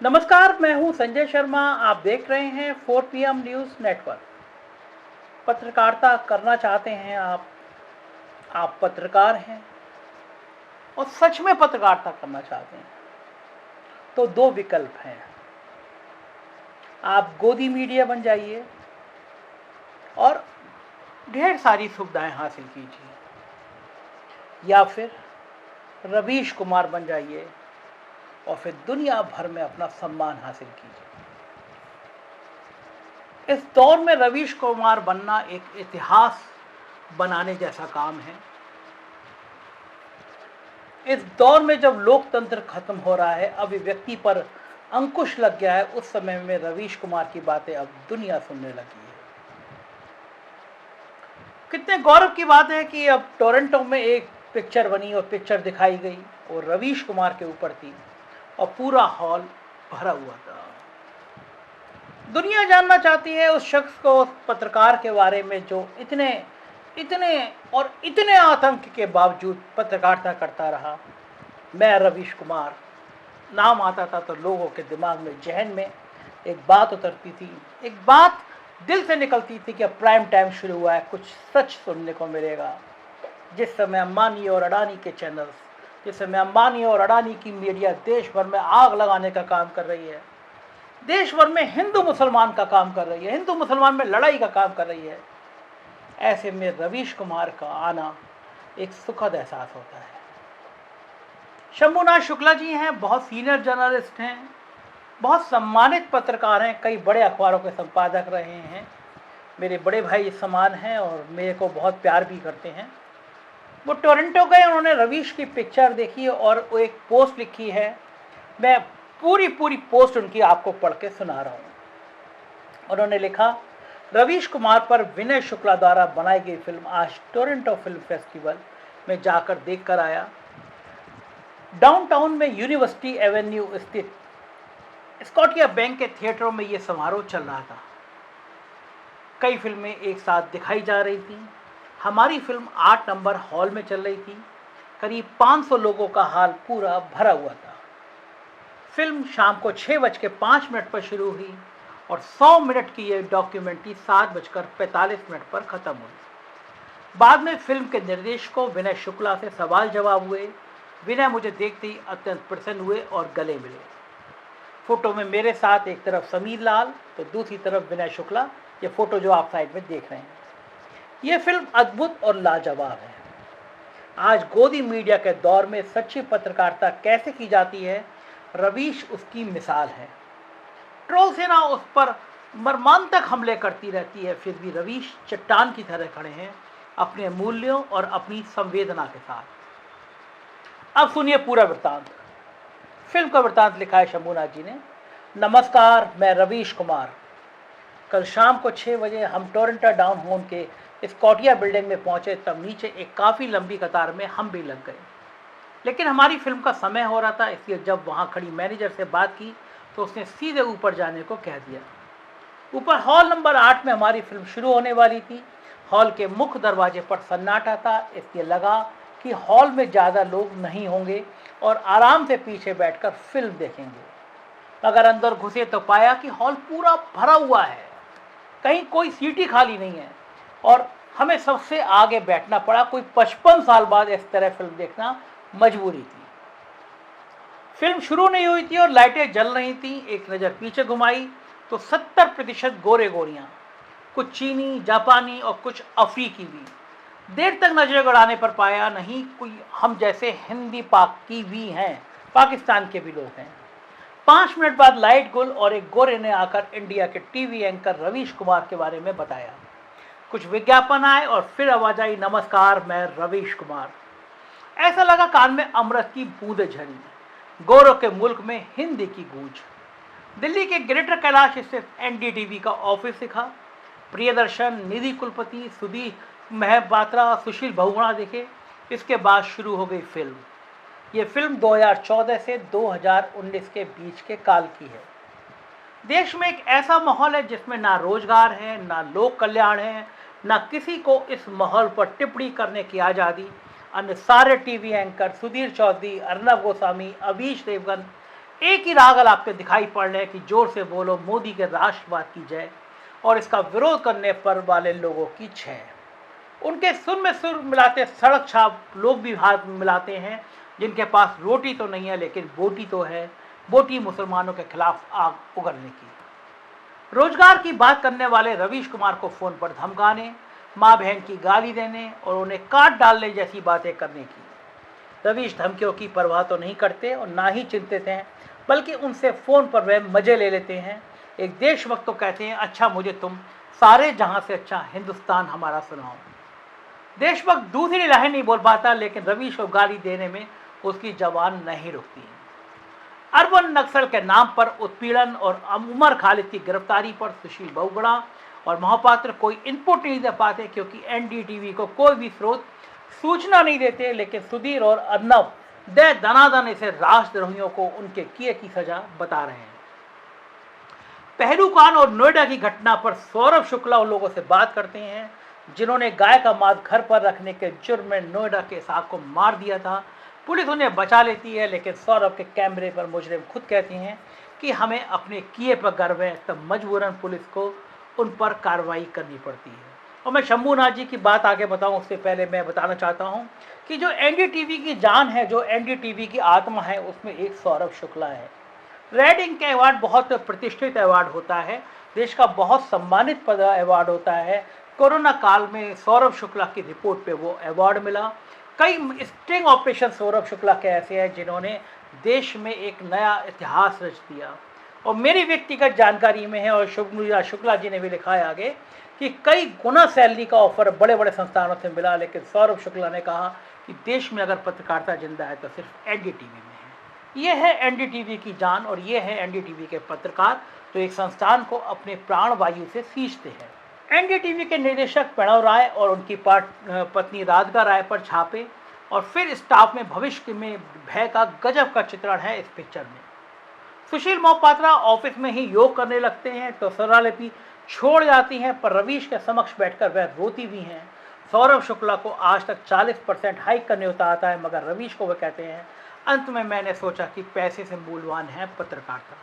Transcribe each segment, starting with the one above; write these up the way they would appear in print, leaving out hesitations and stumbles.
नमस्कार, मैं हूं संजय शर्मा। आप देख रहे हैं 4 PM न्यूज़ नेटवर्क। पत्रकारिता करना चाहते हैं आप पत्रकार हैं और सच में पत्रकारिता करना चाहते हैं तो दो विकल्प हैं। आप गोदी मीडिया बन जाइए और ढेर सारी सुविधाएं हासिल कीजिए, या फिर रवीश कुमार बन जाइए और फिर दुनिया भर में अपना सम्मान हासिल कीजिए। इस दौर में रवीश कुमार बनना एक इतिहास बनाने जैसा काम है। इस दौर में जब लोकतंत्र खत्म हो रहा है, अभिव्यक्ति पर अंकुश लग गया है, उस समय में रवीश कुमार की बातें अब दुनिया सुनने लगी है। कितने गौरव की बात है कि अब टोरंटो में एक पिक्चर बनी और पिक्चर दिखाई गई और रवीश कुमार के ऊपर थी और पूरा हॉल भरा हुआ था। दुनिया जानना चाहती है उस शख्स को, उस पत्रकार के बारे में जो इतने आतंक के बावजूद पत्रकारिता करता रहा। मैं रवीश कुमार नाम आता था तो लोगों के दिमाग में, जहन में एक बात उतरती थी, एक बात दिल से निकलती थी कि अब प्राइम टाइम शुरू हुआ है, कुछ सच सुनने को मिलेगा। जिस समय अंबानी और अडानी के चैनल्स, जिस समय अंबानी और अडानी की मीडिया देश भर में आग लगाने का काम कर रही है, देश भर में हिंदू मुसलमान का काम कर रही है, हिंदू मुसलमान में लड़ाई का काम कर रही है, ऐसे में रवीश कुमार का आना एक सुखद एहसास होता है। शंभुनाथ शुक्ला जी हैं, बहुत सीनियर जर्नलिस्ट हैं, बहुत सम्मानित पत्रकार हैं, कई बड़े अखबारों के संपादक रहे हैं, मेरे बड़े भाई समान हैं और मेरे को बहुत प्यार भी करते हैं। वो टोरंटो गए, उन्होंने रवीश की पिक्चर देखी और वो एक पोस्ट लिखी है। मैं पूरी पोस्ट उनकी आपको पढ़ के सुना रहा हूँ। उन्होंने लिखा, रवीश कुमार पर विनय शुक्ला द्वारा बनाई गई फिल्म आज टोरंटो फिल्म फेस्टिवल में जाकर देख कर आया। डाउनटाउन में यूनिवर्सिटी एवेन्यू स्थित स्कॉटिया बैंक के थिएटरों में ये समारोह चल रहा था। कई फिल्में एक साथ दिखाई जा रही थी। हमारी फिल्म 8 नंबर हॉल में चल रही थी। करीब 500 लोगों का हॉल पूरा भरा हुआ था। फिल्म शाम को 6:05 पर शुरू हुई और 100 मिनट की ये डॉक्यूमेंट्री 7:45 पर ख़त्म हुई। बाद में फिल्म के निर्देशकों विनय शुक्ला से सवाल जवाब हुए। विनय मुझे देखते ही अत्यंत प्रसन्न हुए और गले मिले। फोटो में मेरे साथ एक तरफ समीर लाल तो दूसरी तरफ विनय शुक्ला। ये फोटो जो आप साइड में देख रहे हैं, ये फिल्म अद्भुत और लाजवाब है। आज गोदी मीडिया के दौर में सच्ची पत्रकारिता कैसे की जाती है, रवीश उसकी मिसाल है। ट्रोल सेना उस पर मर्मांतक हमले करती रहती है, फिर भी रवीश चट्टान की तरह खड़े हैं, अपने मूल्यों और अपनी संवेदना के साथ। अब सुनिए पूरा वृत्तांत। फिल्म का वृत्तांत लिखा है शंभुनाथ जी ने। नमस्कार, मैं रवीश कुमार। कल शाम को 6 बजे हम टोरंटो डाउनटाउन के स्कॉटिया बिल्डिंग में पहुंचे, तब नीचे एक काफ़ी लंबी कतार में हम भी लग गए, लेकिन हमारी फिल्म का समय हो रहा था, इसलिए जब वहां खड़ी मैनेजर से बात की तो उसने सीधे ऊपर जाने को कह दिया। ऊपर हॉल नंबर 8 में हमारी फिल्म शुरू होने वाली थी। हॉल के मुख्य दरवाजे पर सन्नाटा था, इसलिए लगा कि हॉल में ज़्यादा लोग नहीं होंगे और आराम से पीछे बैठकर फिल्म देखेंगे। मगर अंदर घुसे तो पाया कि हॉल पूरा भरा हुआ है, कहीं कोई सीट ही खाली नहीं है और हमें सबसे आगे बैठना पड़ा। कोई 55 साल बाद इस तरह फिल्म देखना मजबूरी थी। फिल्म शुरू नहीं हुई थी और लाइटें जल रही थी। एक नज़र पीछे घुमाई तो 70% गोरे गोरियां, कुछ चीनी, जापानी और कुछ अफ्रीकी भी। देर तक नजरें गड़ाने पर पाया नहीं कोई हम जैसे हिंदी पाकी भी हैं, पाकिस्तान के भी लोग हैं। 5 मिनट बाद लाइट गुल और एक गोरे ने आकर इंडिया के टीवी एंकर रवीश कुमार के बारे में बताया। कुछ विज्ञापन आए और फिर आवाज आई, नमस्कार, मैं रवीश कुमार। ऐसा लगा कान में अमृत की बूंदें झरी, गोरों के मुल्क में हिंदी की गूंज। दिल्ली के ग्रेटर कैलाश स्थित एनडीटीवी का ऑफिस दिखा। प्रियदर्शन, निधि कुलपति, सुधीर महपात्रा, सुशील बहुगुणा दिखे। इसके बाद शुरू हो गई फिल्म। ये फिल्म 2014 से 2019 के बीच के काल की है। देश में एक ऐसा माहौल है जिसमें ना रोजगार है, ना लोक कल्याण है, ना किसी को इस माहौल पर टिप्पणी करने की आज़ादी। अन्य सारे टीवी एंकर सुधीर चौधरी, अर्नब गोस्वामी, अभीश देवगन एक ही रागल आपके दिखाई पड़ रहे हैं कि जोर से बोलो मोदी के राष्ट्रवाद की जय और इसका विरोध करने पर वाले लोगों की छह। उनके सुर में सुर मिलाते सड़क छाप लोग भी हाथ मिलाते हैं, जिनके पास रोटी तो नहीं है लेकिन बोटी तो है, बोटी मुसलमानों के खिलाफ आग उगलने की। रोजगार की बात करने वाले रवीश कुमार को फोन पर धमकाने, माँ बहन की गाली देने और उन्हें काट डालने जैसी बातें करने की। रवीश धमकियों की परवाह तो नहीं करते और ना ही चिंतित हैं, बल्कि उनसे फोन पर वह मजे ले लेते हैं। एक देशभक्त तो कहते हैं, अच्छा मुझे तुम सारे जहां से अच्छा हिंदुस्तान हमारा सुनाओ। देशभक्त दूसरी लाइन नहीं बोल पाता, लेकिन रवीश को गाली देने में उसकी जबान नहीं रुकती है। अरबन नक्सल के नाम पर उत्पीड़न और उमर खालिद की गिरफ्तारी पर सुशील बहुगुणा और महापात्र कोई इनपुट नहीं दे पाते, क्योंकि एनडीटीवी को कोई भी स्रोत सूचना नहीं देते। लेकिन सुधीर और अर्नब दे दनादन इसे राष्ट्रद्रोहियों को उनके किए की सजा बता रहे हैं। पहलूकान और नोएडा की घटना पर सौरभ शुक्ला उन लोगों से बात करते हैं जिन्होंने गाय का मांस घर पर रखने के जुर्म में नोएडा के साहब को मार दिया था। पुलिस उन्हें बचा लेती है, लेकिन सौरभ के कैमरे पर मुजरिम खुद कहते हैं कि हमें अपने किए पर गर्व है, तब मजबूरन पुलिस को उन पर कार्रवाई करनी पड़ती है। और मैं शंभूनाथ जी की बात आगे बताऊं उससे पहले मैं बताना चाहता हूं कि जो एनडीटीवी की जान है, जो एनडीटीवी की आत्मा है, उसमें एक सौरभ शुक्ला है। रेड इंक के अवार्ड बहुत प्रतिष्ठित अवार्ड होता है, देश का बहुत सम्मानित अवार्ड होता है। कोरोना काल में सौरभ शुक्ला की रिपोर्ट पे वो अवार्ड मिला। कई स्टिंग ऑपरेशन सौरभ शुक्ला के ऐसे हैं जिन्होंने देश में एक नया इतिहास रच दिया। और मेरी व्यक्तिगत जानकारी में है, और शुक्ला जी ने भी लिखा है आगे, कि कई गुना सैलरी का ऑफर बड़े बड़े संस्थानों से मिला, लेकिन सौरभ शुक्ला ने कहा कि देश में अगर पत्रकारिता जिंदा है तो सिर्फ एनडीटीवी में है। ये है एनडीटीवी की जान और ये है एनडीटीवी के पत्रकार जो एक संस्थान को अपने प्राण वायु से सींचते हैं। एनडीटीवी के निदेशक प्रणव राय और उनकी पत्नी राधिका राय पर छापे और फिर स्टाफ में भविष्य में भय का गजब का चित्रण है इस पिक्चर में। सुशील मोहपात्रा ऑफिस में ही योग करने लगते हैं तो स्वरालिपि छोड़ जाती हैं, पर रवीश के समक्ष बैठकर वह रोती भी हैं। सौरभ शुक्ला को आज तक 40% हाइक करने होता आता है, मगर रवीश को वह कहते हैं, अंत में मैंने सोचा कि पैसे से मूल्यवान है पत्रकारिता।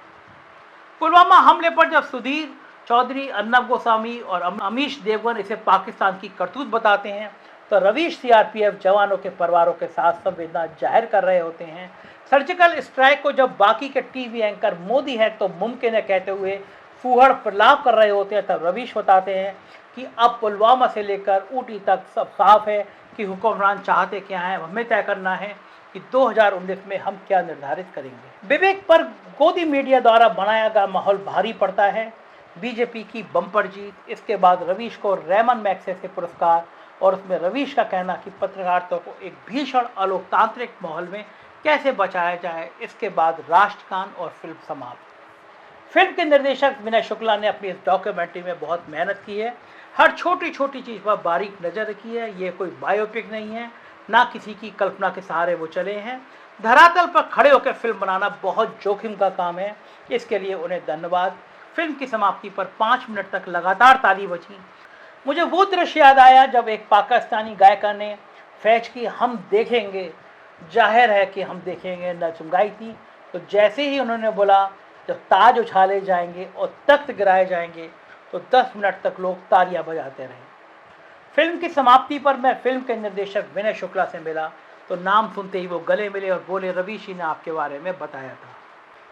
पुलवामा हमले पर जब सुधीर चौधरी, अर्नब गोस्वामी और अमीश देवगन इसे पाकिस्तान की करतूत बताते हैं, तो रवीश सीआरपीएफ जवानों के परिवारों के साथ संवेदना जाहिर कर रहे होते हैं। सर्जिकल स्ट्राइक को जब बाकी के टीवी एंकर मोदी है तो मुमकिन है कहते हुए फूहड़ प्रलाप कर रहे होते हैं, तब रवीश बताते हैं कि अब पुलवामा से लेकर ऊटी तक सब साफ है कि हुक्मरान चाहते क्या हैं। हमें तय करना है कि 2019 में हम क्या निर्धारित करेंगे। विवेक पर गोदी मीडिया द्वारा बनाया गया माहौल भारी पड़ता है। बीजेपी की बम्पर जीत, इसके बाद रवीश को रेमन मैग्सेसे पुरस्कार, और उसमें रवीश का कहना कि पत्रकारिता को एक भीषण अलोकतांत्रिक माहौल में कैसे बचाया जाए। इसके बाद राष्ट्रगान और फिल्म समाप्त। फिल्म के निर्देशक विनय शुक्ला ने अपनी इस डॉक्यूमेंट्री में बहुत मेहनत की है, हर छोटी छोटी चीज़ पर बारीक नज़र रखी है। ये कोई बायोपिक नहीं है, ना किसी की कल्पना के सहारे वो चले हैं। धरातल पर खड़े होकर फिल्म बनाना बहुत जोखिम का काम है, इसके लिए उन्हें धन्यवाद। फिल्म की समाप्ति पर 5 मिनट तक लगातार ताली बजी। मुझे वो दृश्य याद आया जब एक पाकिस्तानी गायिका ने फैज की हम देखेंगे, जाहिर है कि हम देखेंगे न चुंगाई थी। तो जैसे ही उन्होंने बोला जब ताज उछाले जाएंगे और तख्त गिराए जाएंगे, तो 10 मिनट तक लोग तालियां बजाते रहे। फिल्म की समाप्ति पर मैं फिल्म के निर्देशक विनय शुक्ला से मिला तो नाम सुनते ही वो गले मिले और बोले, रवीश जी ने आपके बारे में बताया था।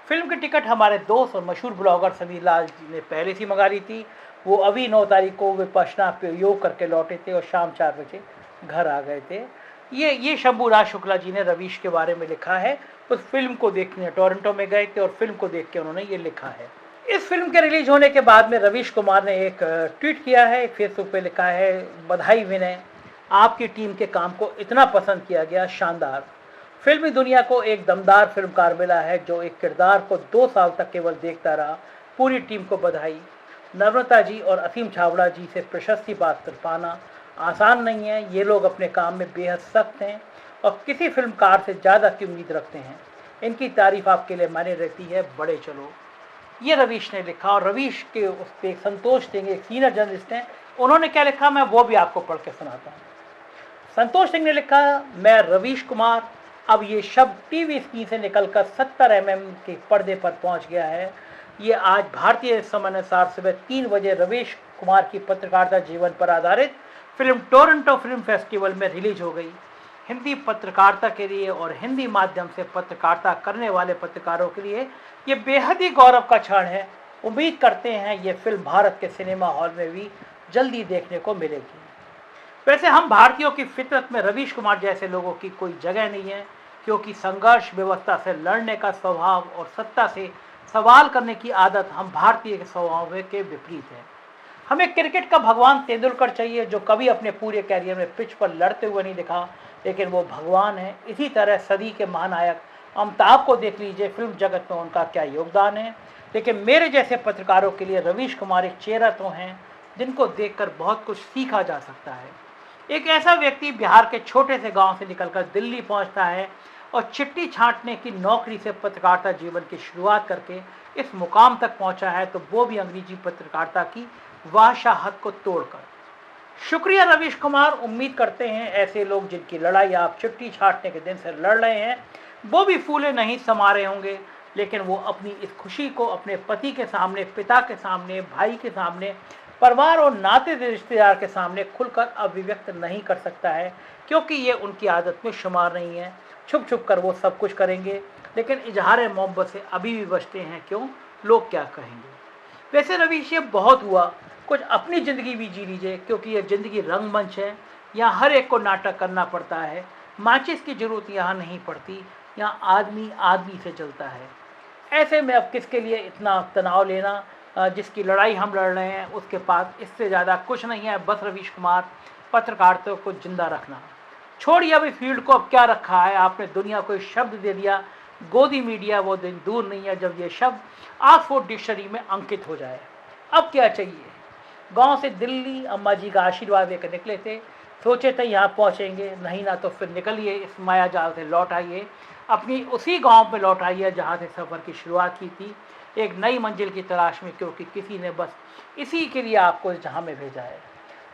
फिल्म की टिकट हमारे दोस्त और मशहूर ब्लॉगर समीर लाल जी ने पहले से मंगा ली थी। वो अभी 9 तारीख को विपश्यना पे योग करके लौटे थे और शाम 4 बजे घर आ गए थे। ये शंभूराज शुक्ला जी ने रवीश के बारे में लिखा है। उस फिल्म को देखने टोरंटो में गए थे और फिल्म को देख के उन्होंने ये लिखा है। इस फिल्म के रिलीज होने के बाद में रवीश कुमार ने एक ट्वीट किया है, एक फेसबुक पे लिखा है, बधाई विनय, आपकी टीम के काम को इतना पसंद किया गया, शानदार। फिल्मी दुनिया को एक दमदार फिल्मकार मिला है जो एक किरदार को 2 साल तक केवल देखता रहा। पूरी टीम को बधाई। नम्रता जी और असीम छाबड़ा जी से प्रशस्ति पात्र पाना आसान नहीं है। ये लोग अपने काम में बेहद सख्त हैं और किसी फिल्मकार से ज़्यादा की उम्मीद रखते हैं। इनकी तारीफ आपके लिए मायने रहती है, बड़े चलो। ये रवीश ने लिखा। और रवीश के उस पर संतोष सिंह एक सीनियर जर्नलिस्ट हैं, उन्होंने क्या लिखा मैं वो भी आपको पढ़ के सुनाता हूँ। संतोष सिंह ने लिखा, मैं रवीश कुमार अब ये शब्द टीवी स्क्रीन से निकलकर 70 mm के पर्दे पर पहुंच गया है। ये आज भारतीय समयानुसार सुबह 3 बजे रवीश कुमार की पत्रकारिता जीवन पर आधारित फिल्म टोरंटो फिल्म फेस्टिवल में रिलीज हो गई। हिंदी पत्रकारिता के लिए और हिंदी माध्यम से पत्रकारिता करने वाले पत्रकारों के लिए ये बेहद ही गौरव का क्षण है। उम्मीद करते हैं ये फिल्म भारत के सिनेमा हॉल में भी जल्दी देखने को मिलेगी। वैसे हम भारतीयों की फितरत में रवीश कुमार जैसे लोगों की कोई जगह नहीं है, क्योंकि संघर्ष, व्यवस्था से लड़ने का स्वभाव और सत्ता से सवाल करने की आदत हम भारतीय के स्वभाव के विपरीत है। हमें क्रिकेट का भगवान तेंदुलकर चाहिए, जो कभी अपने पूरे कैरियर में पिच पर लड़ते हुए नहीं दिखा, लेकिन वो भगवान है। इसी तरह सदी के महानायक अमिताभ को देख लीजिए, फिल्म जगत में उनका क्या योगदान है। लेकिन मेरे जैसे पत्रकारों के लिए रवीश कुमार एक चेहरा तो हैं जिनको देखकर बहुत कुछ सीखा जा सकता है। एक ऐसा व्यक्ति बिहार के छोटे से गांव से निकलकर दिल्ली पहुंचता है और चिट्ठी छांटने की नौकरी से पत्रकारिता जीवन की शुरुआत करके इस मुकाम तक पहुंचा है, तो वो भी अंग्रेजी पत्रकारिता की वाशाहत को तोड़कर। शुक्रिया रवीश कुमार। उम्मीद करते हैं ऐसे लोग जिनकी लड़ाई आप चिट्ठी छांटने के दिन से लड़ रहे हैं, वो भी फूले नहीं समा रहे होंगे, लेकिन वो अपनी इस खुशी को अपने पति के सामने, पिता के सामने, भाई के सामने, परिवार और नाते रिश्तेदार के सामने खुलकर अभिव्यक्त नहीं कर सकता है, क्योंकि ये उनकी आदत में शुमार नहीं है। छुप छुप कर वो सब कुछ करेंगे, लेकिन इजहार मोहब्बत से अभी भी बचते हैं। क्यों? लोग क्या कहेंगे। वैसे रवीश, ये बहुत हुआ, कुछ अपनी ज़िंदगी भी जी लीजिए, क्योंकि ये ज़िंदगी रंगमंच है। यहाँ हर एक को नाटक करना पड़ता है। माचिस की ज़रूरत यहाँ नहीं पड़ती, यहाँ आदमी आदमी से चलता है। ऐसे में अब किसके लिए इतना तनाव लेना? जिसकी लड़ाई हम लड़ रहे हैं उसके पास इससे ज़्यादा कुछ नहीं है, बस रवीश कुमार पत्रकारिता को जिंदा रखना। छोड़िए अभी फील्ड को, अब क्या रखा है आपने, दुनिया को शब्द दे दिया गोदी मीडिया। वो दिन दूर नहीं है जब ये शब्द ऑक्सफोर्ड डिक्शनरी में अंकित हो जाए। अब क्या चाहिए? गांव से दिल्ली अम्मा जी का आशीर्वाद लेकर निकले थे, सोचे थे यहाँ पहुँचेंगे, नहीं ना तो फिर निकलिए इस माया जाल से, लौट आइए अपनी उसी गांव में, लौट आइए जहाँ से सफ़र की शुरुआत की थी, एक नई मंजिल की तलाश में, क्योंकि किसी ने बस इसी के लिए आपको इस जहाँ में भेजा है।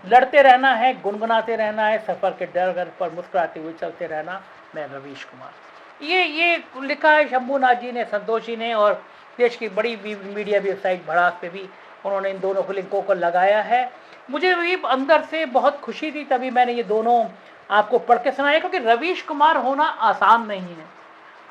लड़ते रहना है, गुनगुनाते रहना है, सफ़र के डर पर मुस्कुराते हुए चलते रहना। मैं रवीश कुमार। ये लिखा है शंभू नाथ जी ने, संतोष जी ने, और देश की बड़ी मीडिया वेबसाइट भड़ास पे भी उन्होंने इन दोनों को लिंकों को लगाया है। मुझे भी अंदर से बहुत खुशी थी, तभी मैंने ये दोनों आपको पढ़ के सुनाया, क्योंकि रवीश कुमार होना आसान नहीं है।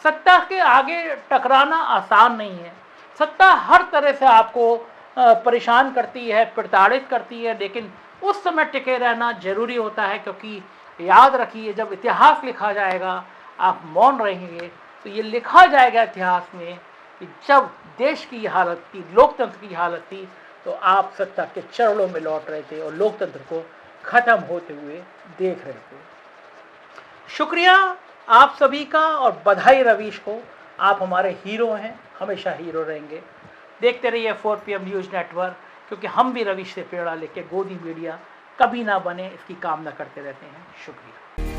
सत्ता के आगे टकराना आसान नहीं है। सत्ता हर तरह से आपको परेशान करती है, प्रताड़ित करती है, लेकिन उस समय टिके रहना जरूरी होता है, क्योंकि याद रखिए जब इतिहास लिखा जाएगा, आप मौन रहेंगे तो ये लिखा जाएगा इतिहास में कि जब देश की हालत थी, लोकतंत्र की हालत थी, तो आप सत्ता के चरणों में लौट रहे थे और लोकतंत्र को खत्म होते हुए देख रहे थे। शुक्रिया आप सभी का और बधाई रवीश को। आप हमारे हीरो हैं, हमेशा हीरो रहेंगे। देखते रहिए 4 PM न्यूज़ नेटवर्क, क्योंकि हम भी रवीश से प्रेरणा लेके गोदी मीडिया कभी ना बने इसकी कामना करते रहते हैं। शुक्रिया।